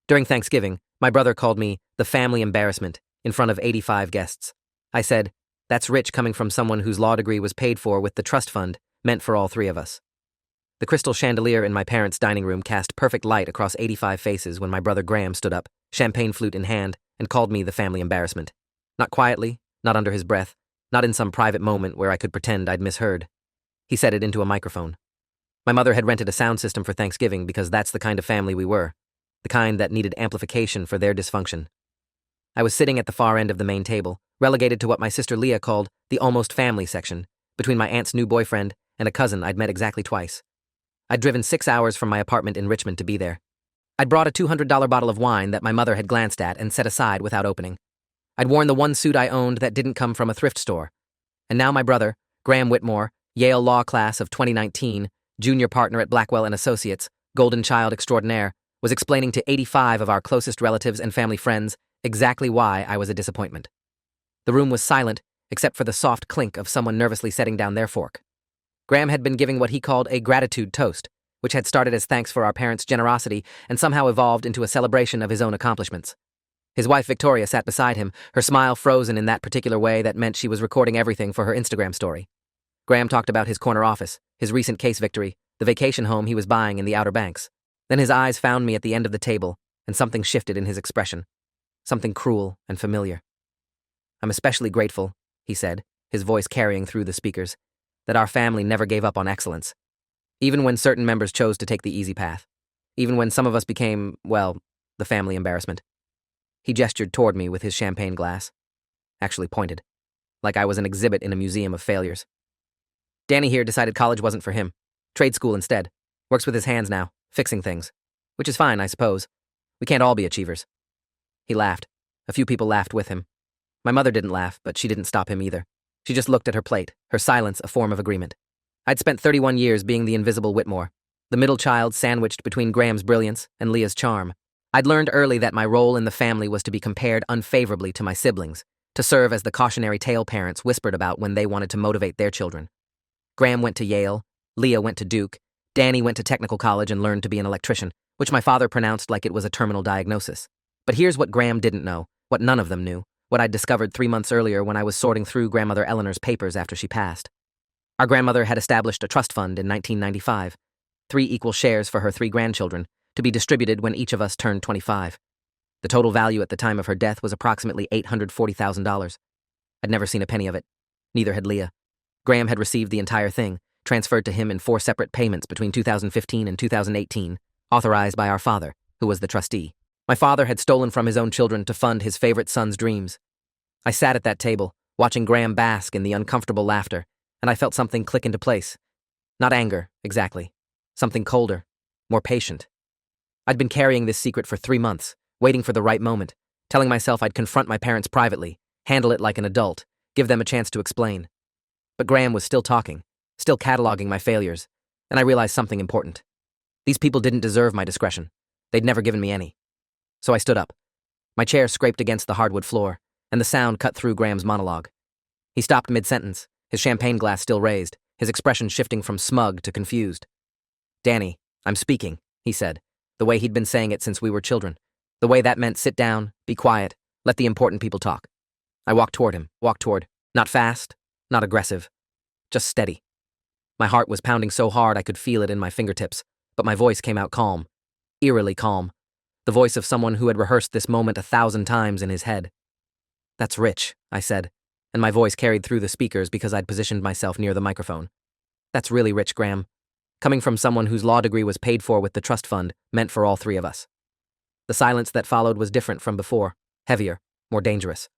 During Thanksgiving, my brother called me the family embarrassment in front of 85 guests. I said, "That's rich coming from someone whose law degree was paid for with the trust fund meant for all three of us." The crystal chandelier in my parents' dining room cast perfect light across 85 faces when my brother Graham stood up, champagne flute in hand, and called me the family embarrassment. Not quietly, not under his breath, not in some private moment where I could pretend I'd misheard. He said it into a microphone. My mother had rented a sound system for Thanksgiving because that's the kind of family we were, the kind that needed amplification for their dysfunction. I was sitting at the far end of the main table, relegated to what my sister Leah called the almost family section, between my aunt's new boyfriend and a cousin I'd met exactly twice. I'd driven 6 hours from my apartment in Richmond to be there. I'd brought a $200 bottle of wine that my mother had glanced at and set aside without opening. I'd worn the one suit I owned that didn't come from a thrift store. And now my brother, Graham Whitmore, Yale Law Class of 2019, junior partner at Blackwell & Associates, golden child extraordinaire, was explaining to 85 of our closest relatives and family friends exactly why I was a disappointment. The room was silent, except for the soft clink of someone nervously setting down their fork. Graham had been giving what he called a gratitude toast, which had started as thanks for our parents' generosity and somehow evolved into a celebration of his own accomplishments. His wife Victoria sat beside him, her smile frozen in that particular way that meant she was recording everything for her Instagram story. Graham talked about his corner office, his recent case victory, the vacation home he was buying in the Outer Banks. Then his eyes found me at the end of the table, and something shifted in his expression. Something cruel and familiar. "I'm especially grateful," he said, his voice carrying through the speakers, "that our family never gave up on excellence. Even when certain members chose to take the easy path. Even when some of us became, well, the family embarrassment." He gestured toward me with his champagne glass. Actually pointed. Like I was an exhibit in a museum of failures. "Danny here decided college wasn't for him. Trade school instead. Works with his hands now, fixing things. Which is fine, I suppose. We can't all be achievers." He laughed. A few people laughed with him. My mother didn't laugh, but she didn't stop him either. She just looked at her plate, her silence a form of agreement. I'd spent 31 years being the invisible Whitmore, the middle child sandwiched between Graham's brilliance and Leah's charm. I'd learned early that my role in the family was to be compared unfavorably to my siblings, to serve as the cautionary tale parents whispered about when they wanted to motivate their children. Graham went to Yale, Leah went to Duke, Danny went to technical college and learned to be an electrician, which my father pronounced like it was a terminal diagnosis. But here's what Graham didn't know, what none of them knew, what I'd discovered 3 months earlier when I was sorting through grandmother Eleanor's papers after she passed. Our grandmother had established a trust fund in 1995, 3 equal shares for her 3 grandchildren, to be distributed when each of us turned 25. The total value at the time of her death was approximately $840,000. I'd never seen a penny of it. Neither had Leah. Graham had received the entire thing, transferred to him in 4 separate payments between 2015 and 2018, authorized by our father, who was the trustee. My father had stolen from his own children to fund his favorite son's dreams. I sat at that table, watching Graham bask in the uncomfortable laughter, and I felt something click into place. Not anger, exactly. Something colder, more patient. I'd been carrying this secret for 3 months, waiting for the right moment, telling myself I'd confront my parents privately, handle it like an adult, give them a chance to explain. But Graham was still talking, still cataloging my failures, and I realized something important. These people didn't deserve my discretion. They'd never given me any. So I stood up. My chair scraped against the hardwood floor, and the sound cut through Graham's monologue. He stopped mid-sentence, his champagne glass still raised, his expression shifting from smug to confused. "Danny, I'm speaking," he said, the way he'd been saying it since we were children, the way that meant sit down, be quiet, let the important people talk. I walked toward him, not fast, not aggressive, just steady. My heart was pounding so hard I could feel it in my fingertips, but my voice came out calm, eerily calm, the voice of someone who had rehearsed this moment 1,000 times in his head. "That's rich," I said, and my voice carried through the speakers because I'd positioned myself near the microphone. "That's really rich, Graham. Coming from someone whose law degree was paid for with the trust fund, meant for all 3 of us." The silence that followed was different from before, heavier, more dangerous.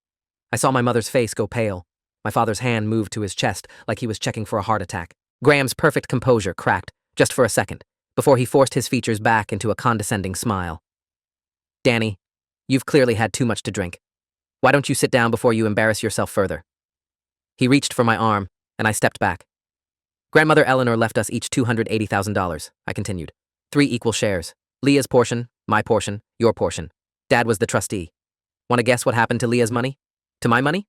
I saw my mother's face go pale. My father's hand moved to his chest like he was checking for a heart attack. Graham's perfect composure cracked, just for a second, before he forced his features back into a condescending smile. "Danny, you've clearly had too much to drink. Why don't you sit down before you embarrass yourself further?" He reached for my arm, and I stepped back. "Grandmother Eleanor left us each $280,000, I continued. 3 equal shares. Leah's portion, my portion, your portion. Dad was the trustee. Want to guess what happened to Leah's money? To my money?"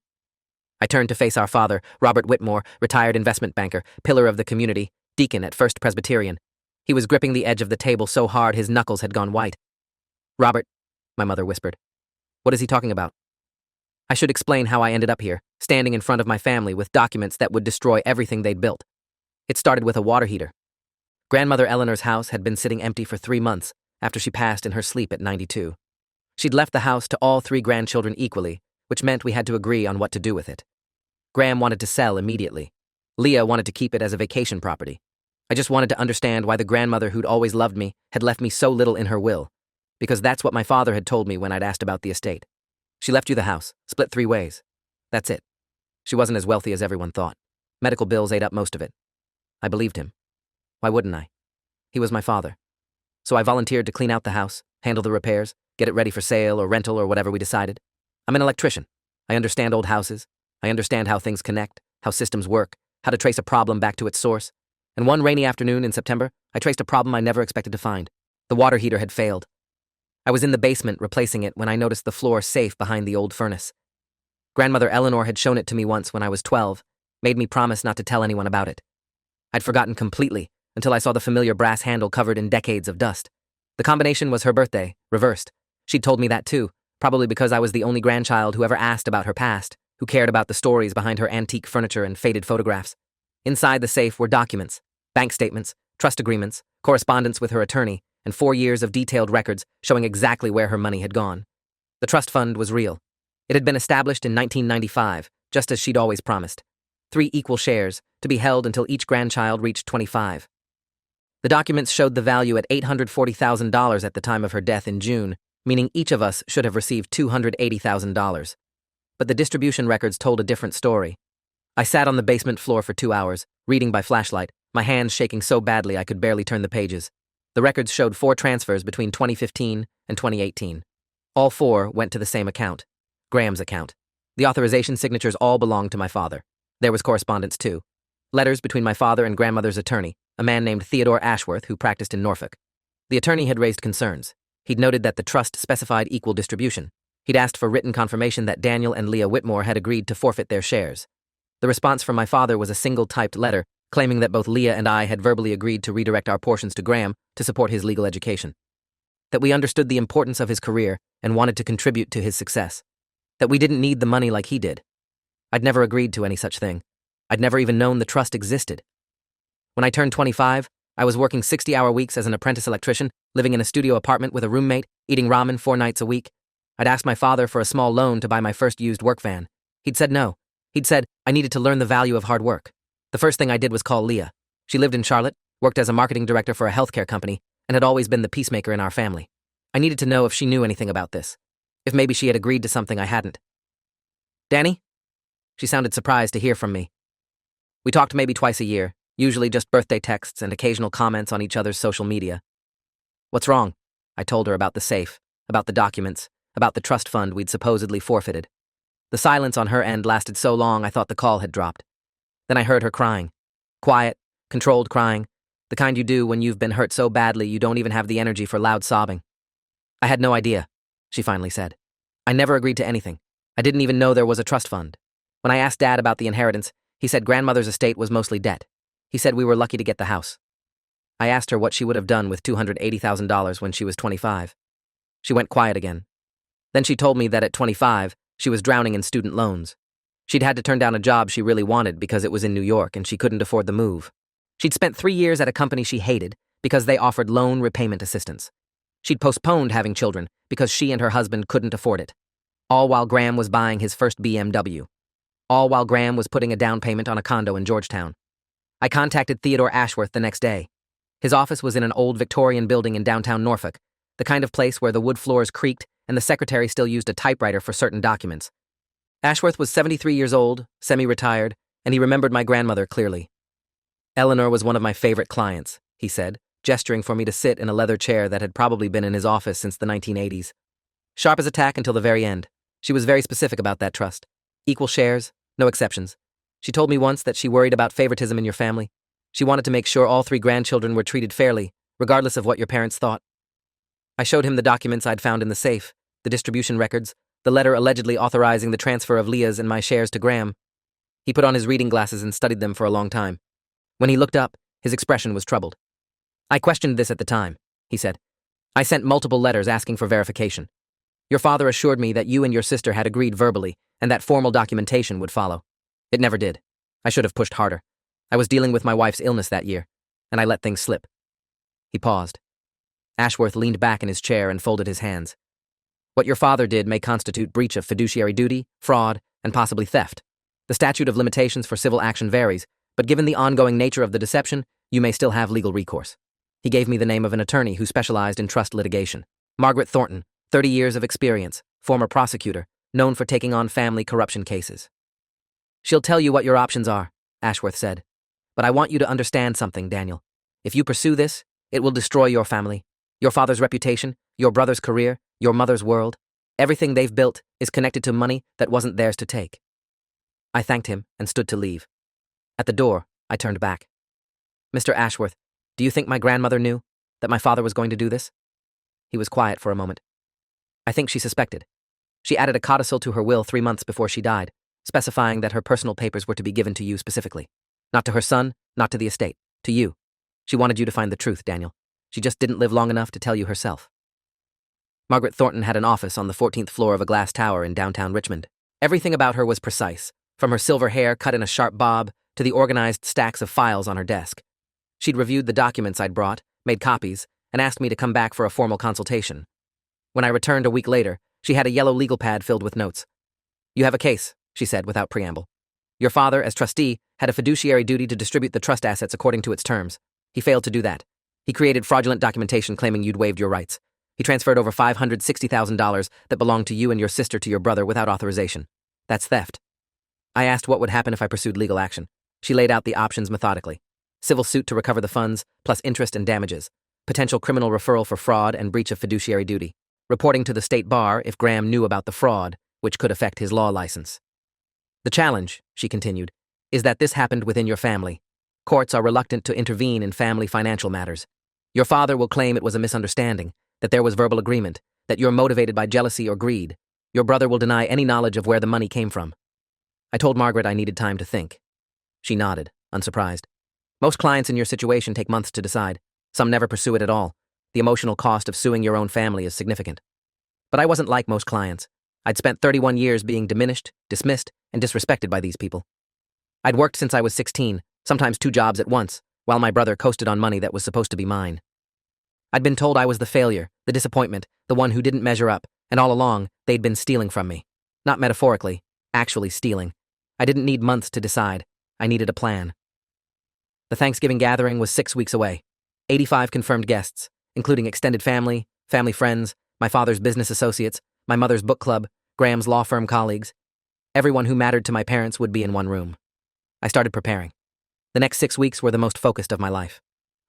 I turned to face our father, Robert Whitmore, retired investment banker, pillar of the community, deacon at First Presbyterian. He was gripping the edge of the table so hard his knuckles had gone white. "Robert, my mother whispered. What is he talking about? I should explain how I ended up here, standing in front of my family with documents that would destroy everything they'd built. It started with a water heater. Grandmother Eleanor's house had been sitting empty for 3 months after she passed in her sleep at 92. She'd left the house to all 3 grandchildren equally, which meant we had to agree on what to do with it. Graham wanted to sell immediately. Leah wanted to keep it as a vacation property. I just wanted to understand why the grandmother who'd always loved me had left me so little in her will, because that's what my father had told me when I'd asked about the estate. She left you the house, split 3 ways. That's it. She wasn't as wealthy as everyone thought. Medical bills ate up most of it. I believed him. Why wouldn't I? He was my father. So I volunteered to clean out the house, handle the repairs, get it ready for sale or rental or whatever we decided. I'm an electrician. I understand old houses. I understand how things connect, how systems work, how to trace a problem back to its source. And one rainy afternoon in September, I traced a problem I never expected to find. The water heater had failed. I was in the basement replacing it when I noticed the floor safe behind the old furnace. Grandmother Eleanor had shown it to me once when I was 12, made me promise not to tell anyone about it. I'd forgotten completely until I saw the familiar brass handle covered in decades of dust. The combination was her birthday, reversed. She'd told me that too, probably because I was the only grandchild who ever asked about her past, who cared about the stories behind her antique furniture and faded photographs. Inside the safe were documents, bank statements, trust agreements, correspondence with her attorney, and 4 years of detailed records showing exactly where her money had gone. The trust fund was real. It had been established in 1995, just as she'd always promised. 3 equal shares, to be held until each grandchild reached 25. The documents showed the value at $840,000 at the time of her death in June, meaning each of us should have received $280,000. But the distribution records told a different story. I sat on the basement floor for 2 hours, reading by flashlight, my hands shaking so badly I could barely turn the pages. The records showed 4 transfers between 2015 and 2018. All 4 went to the same account, Graham's account. The authorization signatures all belonged to my father. There was correspondence too. Letters between my father and grandmother's attorney, a man named Theodore Ashworth who practiced in Norfolk. The attorney had raised concerns. He'd noted that the trust specified equal distribution. He'd asked for written confirmation that Daniel and Leah Whitmore had agreed to forfeit their shares. The response from my father was a single typed letter claiming that both Leah and I had verbally agreed to redirect our portions to Graham to support his legal education. That we understood the importance of his career and wanted to contribute to his success. That we didn't need the money like he did. I'd never agreed to any such thing. I'd never even known the trust existed. When I turned 25, I was working 60-hour weeks as an apprentice electrician, living in a studio apartment with a roommate, eating ramen 4 nights a week. I'd asked my father for a small loan to buy my first used work van. He'd said no. He'd said I needed to learn the value of hard work. The first thing I did was call Leah. She lived in Charlotte, worked as a marketing director for a healthcare company, and had always been the peacemaker in our family. I needed to know if she knew anything about this. If maybe she had agreed to something I hadn't. Danny? She sounded surprised to hear from me. We talked maybe twice a year, usually just birthday texts and occasional comments on each other's social media. What's wrong? I told her about the safe, about the documents, about the trust fund we'd supposedly forfeited. The silence on her end lasted so long I thought the call had dropped. Then I heard her crying. Quiet, controlled crying, the kind you do when you've been hurt so badly you don't even have the energy for loud sobbing. I had no idea, she finally said. I never agreed to anything. I didn't even know there was a trust fund. When I asked Dad about the inheritance, he said grandmother's estate was mostly debt. He said we were lucky to get the house. I asked her what she would have done with $280,000 when she was 25. She went quiet again. Then she told me that at 25, she was drowning in student loans. She'd had to turn down a job she really wanted because it was in New York and she couldn't afford the move. She'd spent 3 years at a company she hated because they offered loan repayment assistance. She'd postponed having children because she and her husband couldn't afford it. All while Graham was buying his first BMW. All while Graham was putting a down payment on a condo in Georgetown. I contacted Theodore Ashworth the next day. His office was in an old Victorian building in downtown Norfolk, the kind of place where the wood floors creaked and the secretary still used a typewriter for certain documents. Ashworth was 73 years old, semi-retired, and he remembered my grandmother clearly. Eleanor was one of my favorite clients, he said, gesturing for me to sit in a leather chair that had probably been in his office since the 1980s. Sharp as a tack until the very end. She was very specific about that trust. Equal shares, no exceptions. She told me once that she worried about favoritism in your family. She wanted to make sure all 3 grandchildren were treated fairly, regardless of what your parents thought. I showed him the documents I'd found in the safe, the distribution records, the letter allegedly authorizing the transfer of Leah's and my shares to Graham. He put on his reading glasses and studied them for a long time. When he looked up, his expression was troubled. I questioned this at the time, he said. I sent multiple letters asking for verification. Your father assured me that you and your sister had agreed verbally and that formal documentation would follow. It never did. I should have pushed harder. I was dealing with my wife's illness that year, and I let things slip." He paused. Ashworth leaned back in his chair and folded his hands. "What your father did may constitute breach of fiduciary duty, fraud, and possibly theft. The statute of limitations for civil action varies, but given the ongoing nature of the deception, you may still have legal recourse." He gave me the name of an attorney who specialized in trust litigation. Margaret Thornton, 30 years of experience, former prosecutor, known for taking on family corruption cases. "She'll tell you what your options are," Ashworth said. "But I want you to understand something, Daniel. If you pursue this, it will destroy your family, your father's reputation, your brother's career, your mother's world. Everything they've built is connected to money that wasn't theirs to take." I thanked him and stood to leave. At the door, I turned back. "Mr. Ashworth, do you think my grandmother knew that my father was going to do this?" He was quiet for a moment. "I think she suspected. She added a codicil to her will 3 months before she died, specifying that her personal papers were to be given to you specifically. Not to her son, not to the estate, to you. She wanted you to find the truth, Daniel. She just didn't live long enough to tell you herself." Margaret Thornton had an office on the 14th floor of a glass tower in downtown Richmond. Everything about her was precise, from her silver hair cut in a sharp bob to the organized stacks of files on her desk. She'd reviewed the documents I'd brought, made copies, and asked me to come back for a formal consultation. When I returned a week later, she had a yellow legal pad filled with notes. "You have a case," she said without preamble. "Your father, as trustee, had a fiduciary duty to distribute the trust assets according to its terms. He failed to do that. He created fraudulent documentation claiming you'd waived your rights. He transferred over $560,000 that belonged to you and your sister to your brother without authorization. That's theft." I asked what would happen if I pursued legal action. She laid out the options methodically. Civil suit to recover the funds, plus interest and damages. Potential criminal referral for fraud and breach of fiduciary duty. Reporting to the state bar if Graham knew about the fraud, which could affect his law license. "The challenge," she continued, "is that this happened within your family. Courts are reluctant to intervene in family financial matters. Your father will claim it was a misunderstanding, that there was verbal agreement, that you're motivated by jealousy or greed. Your brother will deny any knowledge of where the money came from." I told Margaret I needed time to think. She nodded, unsurprised. "Most clients in your situation take months to decide. Some never pursue it at all. The emotional cost of suing your own family is significant. But I wasn't like most clients. I'd spent 31 years being diminished, dismissed, and disrespected by these people. I'd worked since I was 16, sometimes 2 jobs at once, while my brother coasted on money that was supposed to be mine. I'd been told I was the failure, the disappointment, the one who didn't measure up, and all along, they'd been stealing from me. Not metaphorically, actually stealing. I didn't need months to decide. I needed a plan. The Thanksgiving gathering was 6 weeks away. 85 confirmed guests, including extended family, family friends, my father's business associates, my mother's book club, Graham's law firm colleagues. Everyone who mattered to my parents would be in one room. I started preparing. The next 6 weeks were the most focused of my life.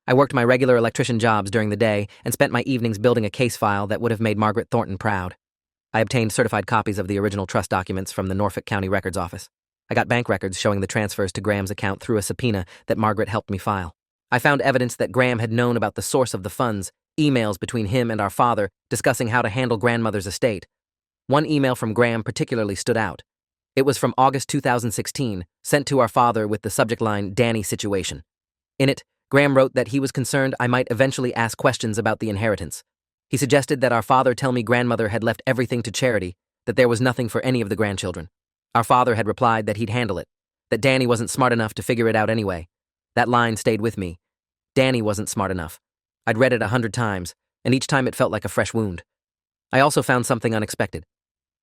I worked my regular electrician jobs during the day and spent my evenings building a case file that would have made Margaret Thornton proud. I obtained certified copies of the original trust documents from the Norfolk County Records Office. I got bank records showing the transfers to Graham's account through a subpoena that Margaret helped me file. I found evidence that Graham had known about the source of the funds, emails between him and our father discussing how to handle grandmother's estate. One email from Graham particularly stood out. It was from August 2016, sent to our father with the subject line, "Danny situation." In it, Graham wrote that he was concerned I might eventually ask questions about the inheritance. He suggested that our father tell me grandmother had left everything to charity, that there was nothing for any of the grandchildren. Our father had replied that he'd handle it, that Danny wasn't smart enough to figure it out anyway. That line stayed with me. Danny wasn't smart enough. I'd read it 100 times, and each time it felt like a fresh wound. I also found something unexpected.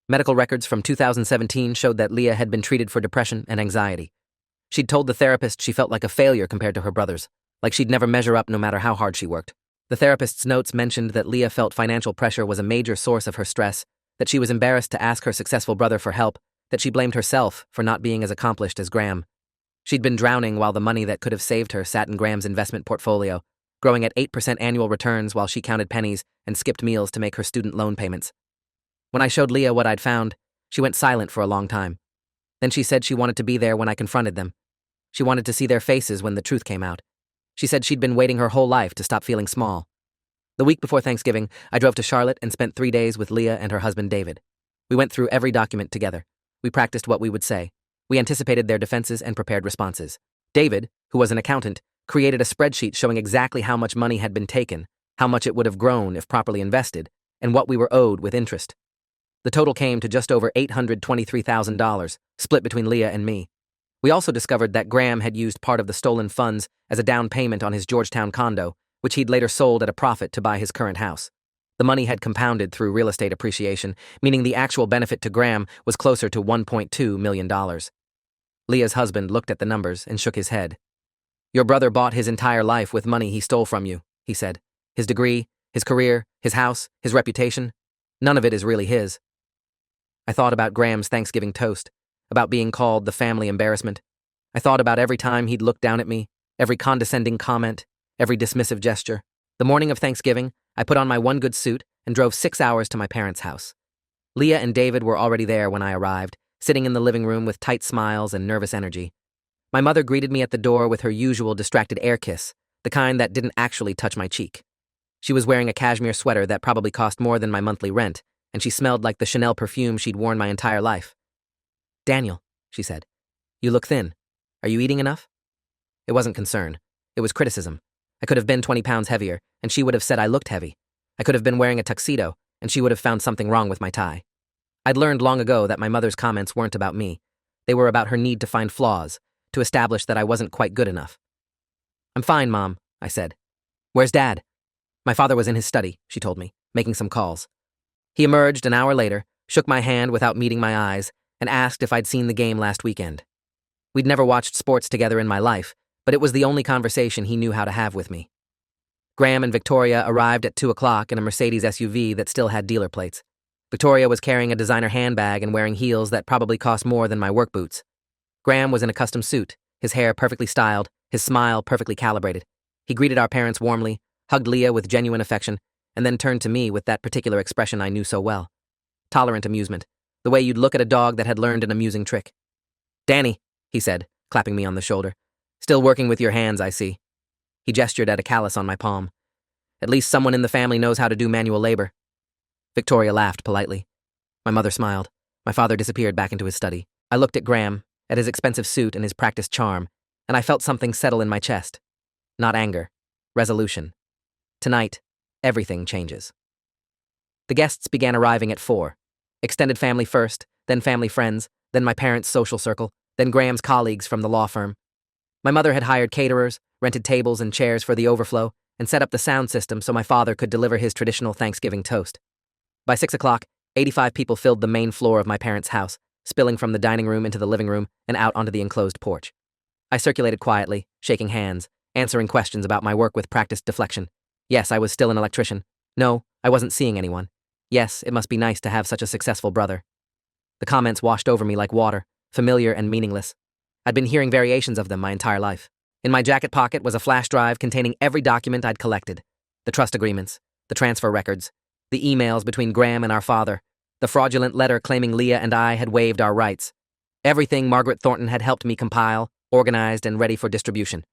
Medical records from 2017 showed that Leah had been treated for depression and anxiety. She'd told the therapist she felt like a failure compared to her brothers, like she'd never measure up no matter how hard she worked. The therapist's notes mentioned that Leah felt financial pressure was a major source of her stress, that she was embarrassed to ask her successful brother for help, that she blamed herself for not being as accomplished as Graham. She'd been drowning while the money that could have saved her sat in Graham's investment portfolio, growing at 8% annual returns while she counted pennies and skipped meals to make her student loan payments. When I showed Leah what I'd found, she went silent for a long time. Then she said she wanted to be there when I confronted them. She wanted to see their faces when the truth came out. She said she'd been waiting her whole life to stop feeling small. The week before Thanksgiving, I drove to Charlotte and spent 3 days with Leah and her husband David. We went through every document together. We practiced what we would say. We anticipated their defenses and prepared responses. David, who was an accountant, created a spreadsheet showing exactly how much money had been taken, how much it would have grown if properly invested, and what we were owed with interest. The total came to just over $823,000, split between Leah and me. We also discovered that Graham had used part of the stolen funds as a down payment on his Georgetown condo, which he'd later sold at a profit to buy his current house. The money had compounded through real estate appreciation, meaning the actual benefit to Graham was closer to $1.2 million. Leah's husband looked at the numbers and shook his head. "Your brother bought his entire life with money he stole from you," he said. "His degree, his career, his house, his reputation. None of it is really his." I thought about Graham's Thanksgiving toast, about being called the family embarrassment. I thought about every time he'd looked down at me, every condescending comment, every dismissive gesture. The morning of Thanksgiving, I put on my one good suit and drove 6 hours to my parents' house. Leah and David were already there when I arrived, sitting in the living room with tight smiles and nervous energy. My mother greeted me at the door with her usual distracted air kiss, the kind that didn't actually touch my cheek. She was wearing a cashmere sweater that probably cost more than my monthly rent, and she smelled like the Chanel perfume she'd worn my entire life. "Daniel," she said, "you look thin. Are you eating enough?" It wasn't concern. It was criticism. I could have been 20 pounds heavier, and she would have said I looked heavy. I could have been wearing a tuxedo, and she would have found something wrong with my tie. I'd learned long ago that my mother's comments weren't about me. They were about her need to find flaws, to establish that I wasn't quite good enough. "I'm fine, Mom," I said. "Where's Dad?" "My father was in his study," she told me, making some calls. He emerged an hour later, shook my hand without meeting my eyes, and asked if I'd seen the game last weekend. We'd never watched sports together in my life, but it was the only conversation he knew how to have with me. Graham and Victoria arrived at 2 o'clock in a Mercedes SUV that still had dealer plates. Victoria was carrying a designer handbag and wearing heels that probably cost more than my work boots. Graham was in a custom suit, his hair perfectly styled, his smile perfectly calibrated. He greeted our parents warmly, hugged Leah with genuine affection, and then turned to me with that particular expression I knew so well. Tolerant amusement, the way you'd look at a dog that had learned an amusing trick. "Danny," he said, clapping me on the shoulder. "Still working with your hands, I see." He gestured at a callus on my palm. "At least someone in the family knows how to do manual labor." Victoria laughed politely. My mother smiled. My father disappeared back into his study. I looked at Graham, at his expensive suit and his practiced charm, and I felt something settle in my chest. Not anger, resolution. Tonight, everything changes. The guests began arriving at 4. Extended family first, then family friends, then my parents' social circle, then Graham's colleagues from the law firm. My mother had hired caterers, rented tables and chairs for the overflow, and set up the sound system so my father could deliver his traditional Thanksgiving toast. By 6 o'clock, 85 people filled the main floor of my parents' house, spilling from the dining room into the living room and out onto the enclosed porch. I circulated quietly, shaking hands, answering questions about my work with practiced deflection. Yes, I was still an electrician. No, I wasn't seeing anyone. Yes, it must be nice to have such a successful brother. The comments washed over me like water, familiar and meaningless. I'd been hearing variations of them my entire life. In my jacket pocket was a flash drive containing every document I'd collected. The trust agreements, the transfer records, the emails between Graham and our father, the fraudulent letter claiming Leah and I had waived our rights. Everything Margaret Thornton had helped me compile, organized and ready for distribution.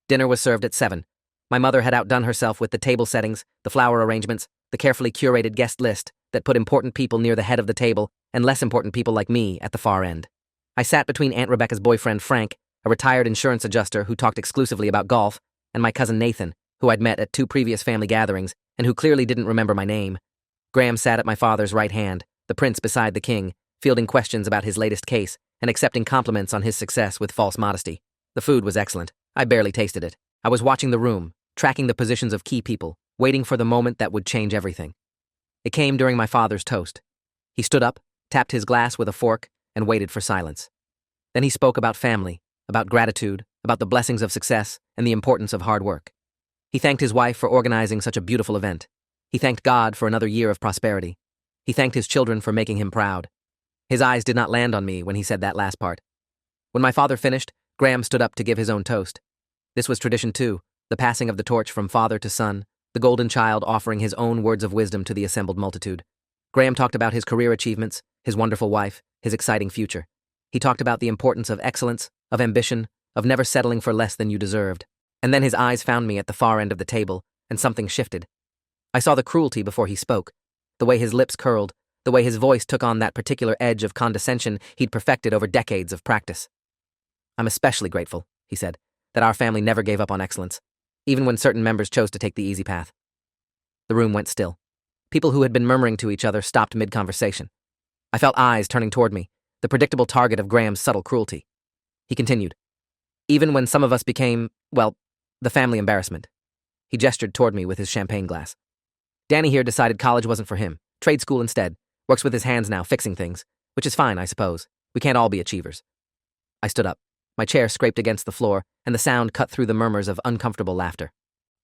Dinner was served at 7. My mother had outdone herself with the table settings, the flower arrangements, the carefully curated guest list that put important people near the head of the table and less important people like me at the far end. I sat between Aunt Rebecca's boyfriend Frank, a retired insurance adjuster who talked exclusively about golf, and my cousin Nathan, who I'd met at 2 previous family gatherings and who clearly didn't remember my name. Graham sat at my father's right hand, the prince beside the king, fielding questions about his latest case and accepting compliments on his success with false modesty. The food was excellent. I barely tasted it. I was watching the room, tracking the positions of key people, waiting for the moment that would change everything. It came during my father's toast. He stood up, tapped his glass with a fork, and waited for silence. Then he spoke about family, about gratitude, about the blessings of success, and the importance of hard work. He thanked his wife for organizing such a beautiful event. He thanked God for another year of prosperity. He thanked his children for making him proud. His eyes did not land on me when he said that last part. When my father finished, Graham stood up to give his own toast. This was tradition too, the passing of the torch from father to son, the golden child offering his own words of wisdom to the assembled multitude. Graham talked about his career achievements, his wonderful wife, his exciting future. He talked about the importance of excellence, of ambition, of never settling for less than you deserved. And then his eyes found me at the far end of the table, and something shifted. I saw the cruelty before he spoke, the way his lips curled, the way his voice took on that particular edge of condescension he'd perfected over decades of practice. "I'm especially grateful," he said, "that our family never gave up on excellence, even when certain members chose to take the easy path." The room went still. People who had been murmuring to each other stopped mid-conversation. I felt eyes turning toward me, the predictable target of Graham's subtle cruelty. He continued. Even when some of us became, well, the family embarrassment. He gestured toward me with his champagne glass. Danny here decided college wasn't for him. Trade school instead. Works with his hands now, fixing things. Which is fine, I suppose. We can't all be achievers. I stood up. My chair scraped against the floor, and the sound cut through the murmurs of uncomfortable laughter.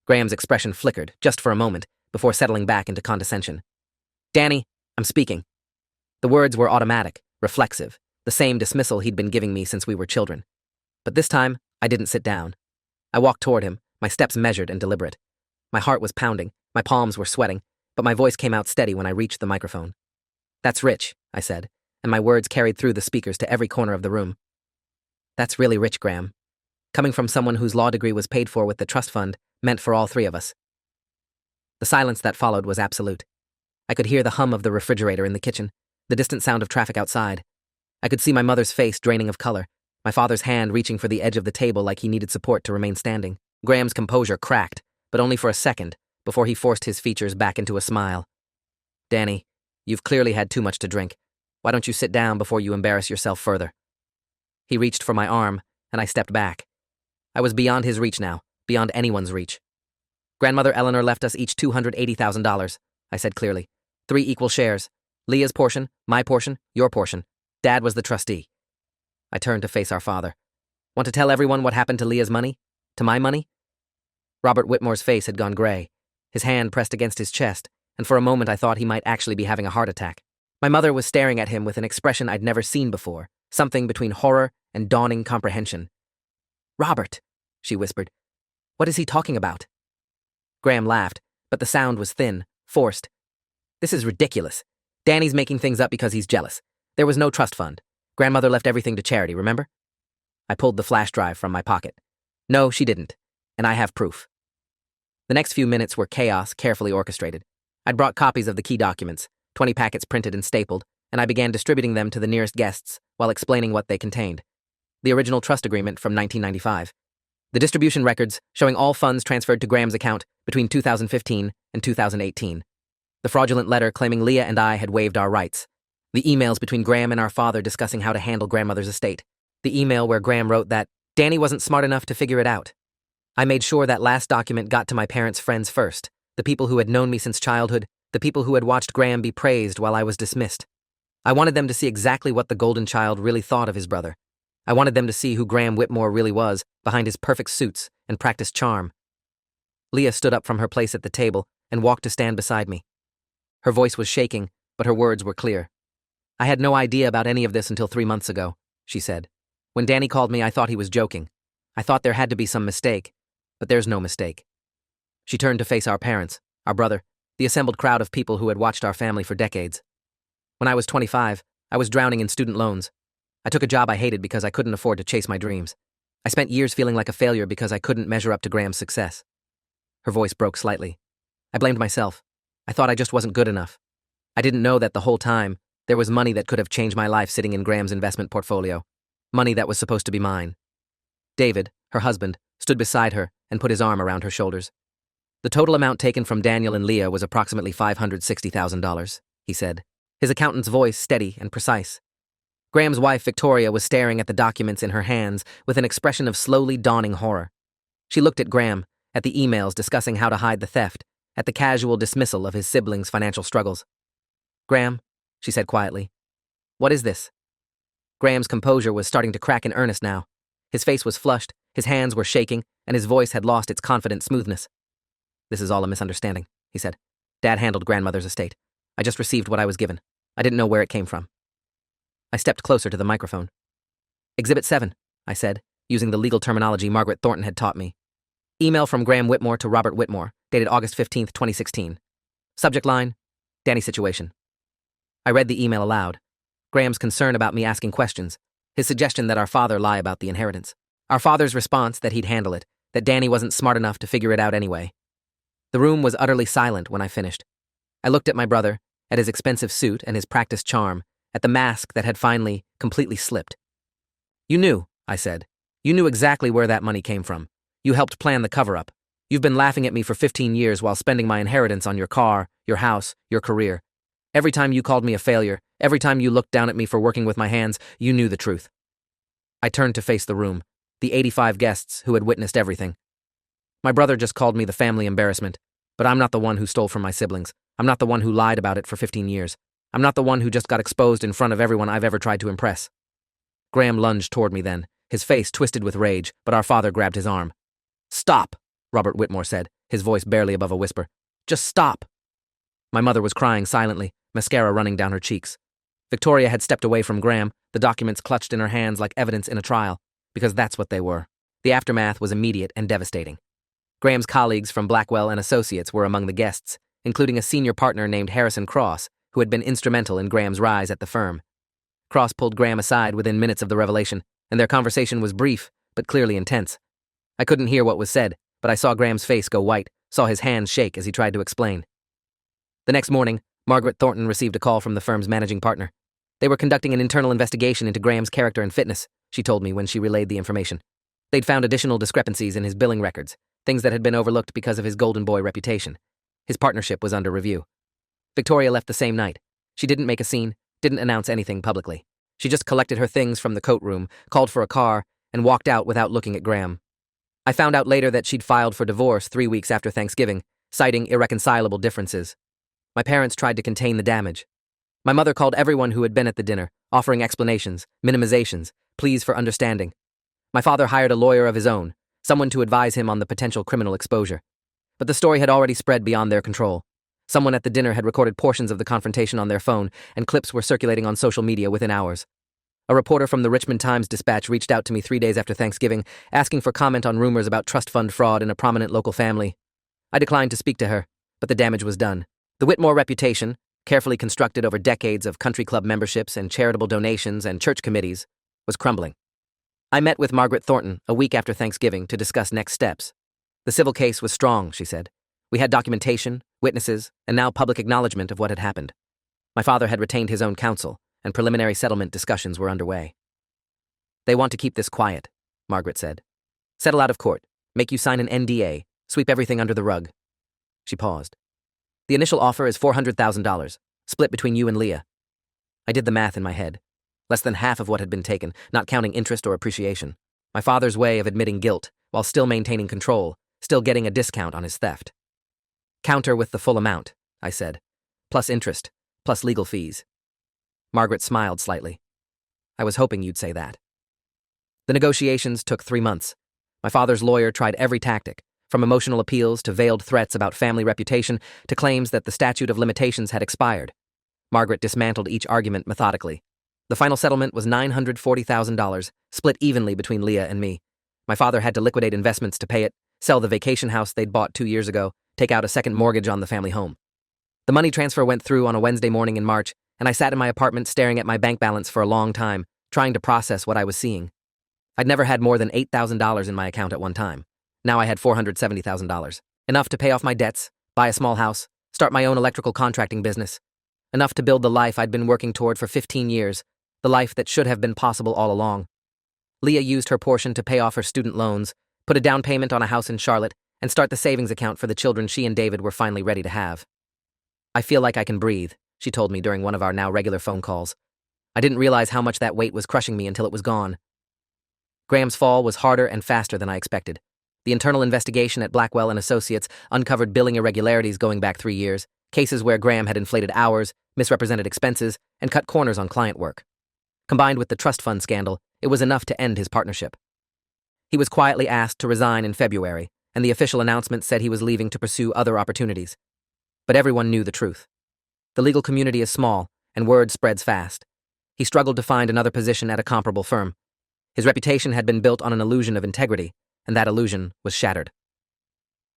Graham's expression flickered, just for a moment, before settling back into condescension. Danny, I'm speaking. The words were automatic, reflexive, the same dismissal he'd been giving me since we were children. But this time, I didn't sit down. I walked toward him, my steps measured and deliberate. My heart was pounding, my palms were sweating, but my voice came out steady when I reached the microphone. That's rich, I said, and my words carried through the speakers to every corner of the room. That's really rich, Graham. Coming from someone whose law degree was paid for with the trust fund meant for all three of us. The silence that followed was absolute. I could hear the hum of the refrigerator in the kitchen, the distant sound of traffic outside. I could see my mother's face draining of color, my father's hand reaching for the edge of the table like he needed support to remain standing. Graham's composure cracked, but only for a second, before he forced his features back into a smile. Danny, you've clearly had too much to drink. Why don't you sit down before you embarrass yourself further? He reached for my arm, and I stepped back. I was beyond his reach now, beyond anyone's reach. Grandmother Eleanor left us each $280,000, I said clearly. 3 equal shares. Leah's portion, my portion, your portion. Dad was the trustee. I turned to face our father. Want to tell everyone what happened to Leah's money? To my money? Robert Whitmore's face had gone gray. His hand pressed against his chest, and for a moment I thought he might actually be having a heart attack. My mother was staring at him with an expression I'd never seen before, something between horror and dawning comprehension. Robert, she whispered. What is he talking about? Graham laughed, but the sound was thin, forced. This is ridiculous. Danny's making things up because he's jealous. There was no trust fund. Grandmother left everything to charity, remember? I pulled the flash drive from my pocket. No, she didn't, and I have proof. The next few minutes were chaos, carefully orchestrated. I'd brought copies of the key documents, 20 packets printed and stapled, and I began distributing them to the nearest guests while explaining what they contained. The original trust agreement from 1995. The distribution records showing all funds transferred to Graham's account between 2015 and 2018. The fraudulent letter claiming Leah and I had waived our rights. The emails between Graham and our father discussing how to handle grandmother's estate. The email where Graham wrote that Danny wasn't smart enough to figure it out. I made sure that last document got to my parents' friends first, the people who had known me since childhood, the people who had watched Graham be praised while I was dismissed. I wanted them to see exactly what the golden child really thought of his brother. I wanted them to see who Graham Whitmore really was behind his perfect suits and practiced charm. Leah stood up from her place at the table and walked to stand beside me. Her voice was shaking, but her words were clear. I had no idea about any of this until 3 months ago, she said. When Danny called me, I thought he was joking. I thought there had to be some mistake, but there's no mistake. She turned to face our parents, our brother, the assembled crowd of people who had watched our family for decades. When I was 25, I was drowning in student loans. I took a job I hated because I couldn't afford to chase my dreams. I spent years feeling like a failure because I couldn't measure up to Graham's success. Her voice broke slightly. I blamed myself. I thought I just wasn't good enough. I didn't know that the whole time, there was money that could have changed my life sitting in Graham's investment portfolio. Money that was supposed to be mine. David, her husband, stood beside her and put his arm around her shoulders. The total amount taken from Daniel and Leah was approximately $560,000, he said, his accountant's voice steady and precise. Graham's wife, Victoria, was staring at the documents in her hands with an expression of slowly dawning horror. She looked at Graham, at the emails discussing how to hide the theft, at the casual dismissal of his siblings' financial struggles. Graham, she said quietly, what is this? Graham's composure was starting to crack in earnest now. His face was flushed, his hands were shaking, and his voice had lost its confident smoothness. This is all a misunderstanding, he said. Dad handled grandmother's estate. I just received what I was given. I didn't know where it came from. I stepped closer to the microphone. Exhibit 7, I said, using the legal terminology Margaret Thornton had taught me. Email from Graham Whitmore to Robert Whitmore, dated August 15, 2016. Subject line, Danny situation. I read the email aloud. Graham's concern about me asking questions, his suggestion that our father lie about the inheritance. Our father's response that he'd handle it, that Danny wasn't smart enough to figure it out anyway. The room was utterly silent when I finished. I looked at my brother, at his expensive suit and his practiced charm, at the mask that had finally, completely slipped. You knew, I said. You knew exactly where that money came from. You helped plan the cover-up. You've been laughing at me for 15 years while spending my inheritance on your car, your house, your career. Every time you called me a failure, every time you looked down at me for working with my hands, you knew the truth. I turned to face the room, the 85 guests who had witnessed everything. My brother just called me the family embarrassment, but I'm not the one who stole from my siblings. I'm not the one who lied about it for 15 years. I'm not the one who just got exposed in front of everyone I've ever tried to impress. Graham lunged toward me then, his face twisted with rage, but our father grabbed his arm. "Stop," Robert Whitmore said, his voice barely above a whisper. "Just stop." My mother was crying silently, mascara running down her cheeks. Victoria had stepped away from Graham, the documents clutched in her hands like evidence in a trial, because that's what they were. The aftermath was immediate and devastating. Graham's colleagues from Blackwell and Associates were among the guests, including a senior partner named Harrison Cross, who had been instrumental in Graham's rise at the firm. Cross pulled Graham aside within minutes of the revelation, and their conversation was brief, but clearly intense. I couldn't hear what was said, but I saw Graham's face go white, saw his hands shake as he tried to explain. The next morning, Margaret Thornton received a call from the firm's managing partner. They were conducting an internal investigation into Graham's character and fitness, she told me when she relayed the information. They'd found additional discrepancies in his billing records, things that had been overlooked because of his golden boy reputation. His partnership was under review. Victoria left the same night. She didn't make a scene, didn't announce anything publicly. She just collected her things from the coat room, called for a car, and walked out without looking at Graham. I found out later that she'd filed for divorce 3 weeks after Thanksgiving, citing irreconcilable differences. My parents tried to contain the damage. My mother called everyone who had been at the dinner, offering explanations, minimizations, pleas for understanding. My father hired a lawyer of his own, someone to advise him on the potential criminal exposure. But the story had already spread beyond their control. Someone at the dinner had recorded portions of the confrontation on their phone, and clips were circulating on social media within hours. A reporter from the Richmond Times-Dispatch reached out to me 3 days after Thanksgiving, asking for comment on rumors about trust fund fraud in a prominent local family. I declined to speak to her, but the damage was done. The Whitmore reputation, carefully constructed over decades of country club memberships and charitable donations and church committees, was crumbling. I met with Margaret Thornton a week after Thanksgiving to discuss next steps. The civil case was strong, she said. We had documentation, witnesses, and now public acknowledgement of what had happened. My father had retained his own counsel, and preliminary settlement discussions were underway. They want to keep this quiet, Margaret said. Settle out of court, make you sign an NDA, sweep everything under the rug. She paused. The initial offer is $400,000, split between you and Leah. I did the math in my head. Less than half of what had been taken, not counting interest or appreciation. My father's way of admitting guilt, while still maintaining control, still getting a discount on his theft. Counter with the full amount, I said, plus interest, plus legal fees. Margaret smiled slightly. I was hoping you'd say that. The negotiations took 3 months. My father's lawyer tried every tactic, from emotional appeals to veiled threats about family reputation to claims that the statute of limitations had expired. Margaret dismantled each argument methodically. The final settlement was $940,000, split evenly between Leah and me. My father had to liquidate investments to pay it, sell the vacation house they'd bought 2 years ago, take out a second mortgage on the family home. The money transfer went through on a Wednesday morning in March, and I sat in my apartment staring at my bank balance for a long time, trying to process what I was seeing. I'd never had more than $8,000 in my account at one time. Now I had $470,000. Enough to pay off my debts, buy a small house, start my own electrical contracting business. Enough to build the life I'd been working toward for 15 years, the life that should have been possible all along. Leah used her portion to pay off her student loans, put a down payment on a house in Charlotte, and start the savings account for the children she and David were finally ready to have. I feel like I can breathe, she told me during one of our now regular phone calls. I didn't realize how much that weight was crushing me until it was gone. Graham's fall was harder and faster than I expected. The internal investigation at Blackwell and Associates uncovered billing irregularities going back 3 years, cases where Graham had inflated hours, misrepresented expenses, and cut corners on client work. Combined with the trust fund scandal, it was enough to end his partnership. He was quietly asked to resign in February, and the official announcement said he was leaving to pursue other opportunities. But everyone knew the truth. The legal community is small, and word spreads fast. He struggled to find another position at a comparable firm. His reputation had been built on an illusion of integrity, and that illusion was shattered.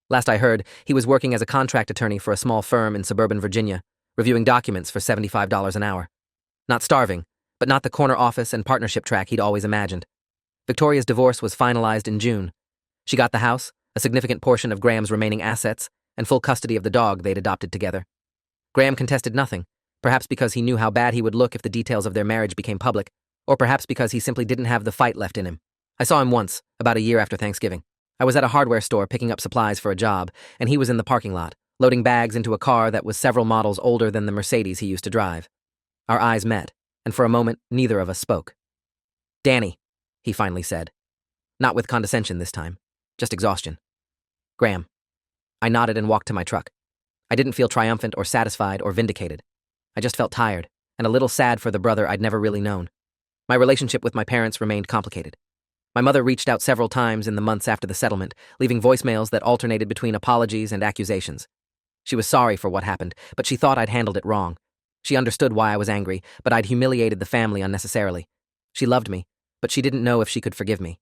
Last I heard, he was working as a contract attorney for a small firm in suburban Virginia, reviewing documents for $75 an hour. Not starving, but not the corner office and partnership track he'd always imagined. Victoria's divorce was finalized in June. She got the house, a significant portion of Graham's remaining assets, and full custody of the dog they'd adopted together. Graham contested nothing, perhaps because he knew how bad he would look if the details of their marriage became public, or perhaps because he simply didn't have the fight left in him. I saw him once, about a year after Thanksgiving. I was at a hardware store picking up supplies for a job, and he was in the parking lot, loading bags into a car that was several models older than the Mercedes he used to drive. Our eyes met, and for a moment, neither of us spoke. "Danny," he finally said. Not with condescension this time, just exhaustion. "Graham." I nodded and walked to my truck. I didn't feel triumphant or satisfied or vindicated. I just felt tired, and a little sad for the brother I'd never really known. My relationship with my parents remained complicated. My mother reached out several times in the months after the settlement, leaving voicemails that alternated between apologies and accusations. She was sorry for what happened, but she thought I'd handled it wrong. She understood why I was angry, but I'd humiliated the family unnecessarily. She loved me, but she didn't know if she could forgive me.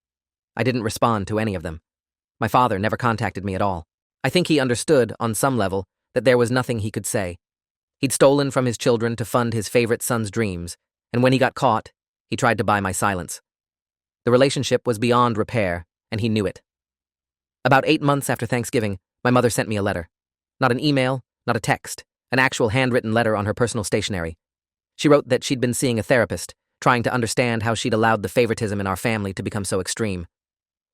I didn't respond to any of them. My father never contacted me at all. I think he understood, on some level, that there was nothing he could say. He'd stolen from his children to fund his favorite son's dreams, and when he got caught, he tried to buy my silence. The relationship was beyond repair, and he knew it. About 8 months after Thanksgiving, my mother sent me a letter. Not an email, not a text, an actual handwritten letter on her personal stationery. She wrote that she'd been seeing a therapist, trying to understand how she'd allowed the favoritism in our family to become so extreme.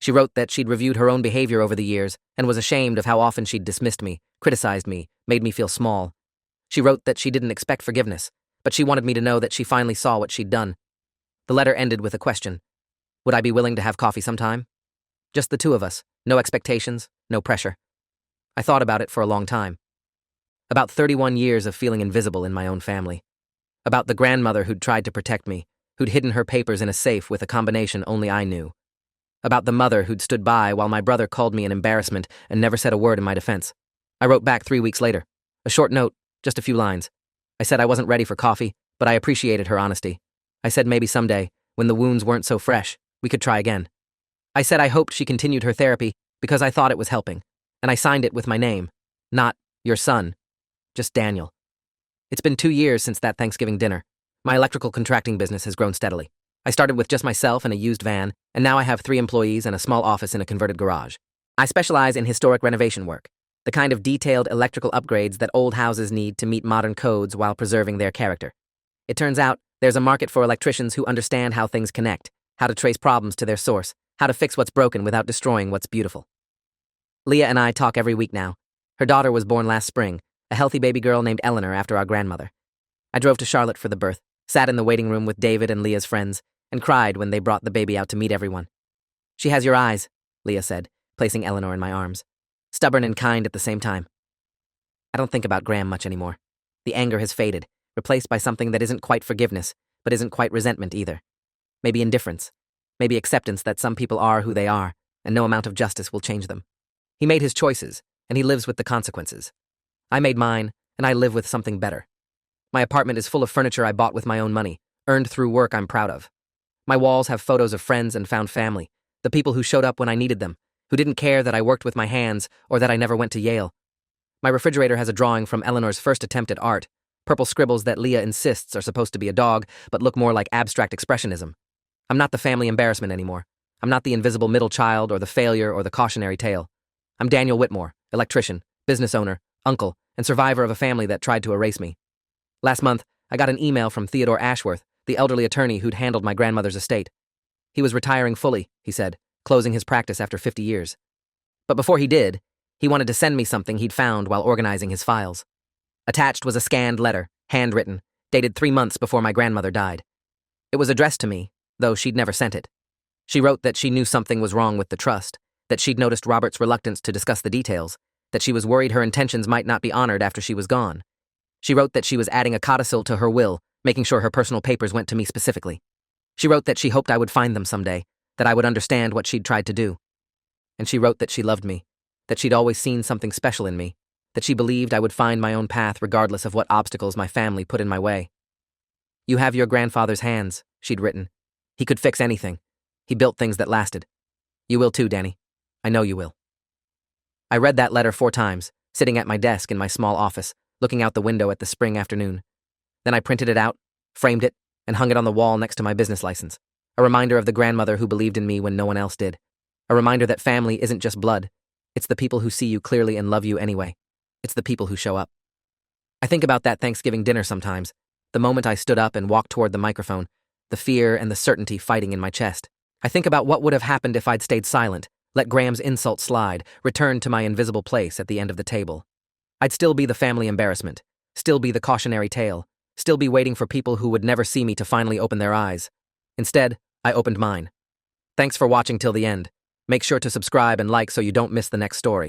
She wrote that she'd reviewed her own behavior over the years and was ashamed of how often she'd dismissed me, criticized me, made me feel small. She wrote that she didn't expect forgiveness, but she wanted me to know that she finally saw what she'd done. The letter ended with a question. Would I be willing to have coffee sometime? Just the two of us, no expectations, no pressure. I thought about it for a long time. About 31 years of feeling invisible in my own family. About the grandmother who'd tried to protect me, who'd hidden her papers in a safe with a combination only I knew. About the mother who'd stood by while my brother called me an embarrassment and never said a word in my defense. I wrote back 3 weeks later. A short note, just a few lines. I said I wasn't ready for coffee, but I appreciated her honesty. I said maybe someday, when the wounds weren't so fresh, we could try again. I said I hoped she continued her therapy because I thought it was helping, and I signed it with my name. Not, your son, just Daniel. It's been 2 years since that Thanksgiving dinner. My electrical contracting business has grown steadily. I started with just myself and a used van, and now I have 3 employees and a small office in a converted garage. I specialize in historic renovation work, the kind of detailed electrical upgrades that old houses need to meet modern codes while preserving their character. It turns out there's a market for electricians who understand how things connect, how to trace problems to their source, how to fix what's broken without destroying what's beautiful. Leah and I talk every week now. Her daughter was born last spring, a healthy baby girl named Eleanor after our grandmother. I drove to Charlotte for the birth, sat in the waiting room with David and Leah's friends, and cried when they brought the baby out to meet everyone. She has your eyes, Leah said, placing Eleanor in my arms. Stubborn and kind at the same time. I don't think about Graham much anymore. The anger has faded, replaced by something that isn't quite forgiveness, but isn't quite resentment either. Maybe indifference. Maybe acceptance that some people are who they are, and no amount of justice will change them. He made his choices, and he lives with the consequences. I made mine, and I live with something better. My apartment is full of furniture I bought with my own money, earned through work I'm proud of. My walls have photos of friends and found family, the people who showed up when I needed them, who didn't care that I worked with my hands or that I never went to Yale. My refrigerator has a drawing from Eleanor's first attempt at art, purple scribbles that Leah insists are supposed to be a dog, but look more like abstract expressionism. I'm not the family embarrassment anymore. I'm not the invisible middle child or the failure or the cautionary tale. I'm Daniel Whitmore, electrician, business owner, uncle, and survivor of a family that tried to erase me. Last month, I got an email from Theodore Ashworth, the elderly attorney who'd handled my grandmother's estate. He was retiring fully, he said, closing his practice after 50 years. But before he did, he wanted to send me something he'd found while organizing his files. Attached was a scanned letter, handwritten, dated 3 months before my grandmother died. It was addressed to me, though she'd never sent it. She wrote that she knew something was wrong with the trust, that she'd noticed Robert's reluctance to discuss the details, that she was worried her intentions might not be honored after she was gone. She wrote that she was adding a codicil to her will, making sure her personal papers went to me specifically. She wrote that she hoped I would find them someday, that I would understand what she'd tried to do. And she wrote that she loved me, that she'd always seen something special in me, that she believed I would find my own path regardless of what obstacles my family put in my way. You have your grandfather's hands, she'd written. He could fix anything. He built things that lasted. You will too, Danny. I know you will. I read that letter 4 times, sitting at my desk in my small office, looking out the window at the spring afternoon. Then I printed it out, framed it, and hung it on the wall next to my business license, a reminder of the grandmother who believed in me when no one else did, a reminder that family isn't just blood, it's the people who see you clearly and love you anyway. It's the people who show up. I think about that Thanksgiving dinner sometimes, the moment I stood up and walked toward the microphone, the fear and the certainty fighting in my chest. I think about what would have happened if I'd stayed silent, let Graham's insult slide, returned to my invisible place at the end of the table. I'd still be the family embarrassment, still be the cautionary tale, still be waiting for people who would never see me to finally open their eyes. Instead, I opened mine. Thanks for watching till the end. Make sure to subscribe and like so you don't miss the next story.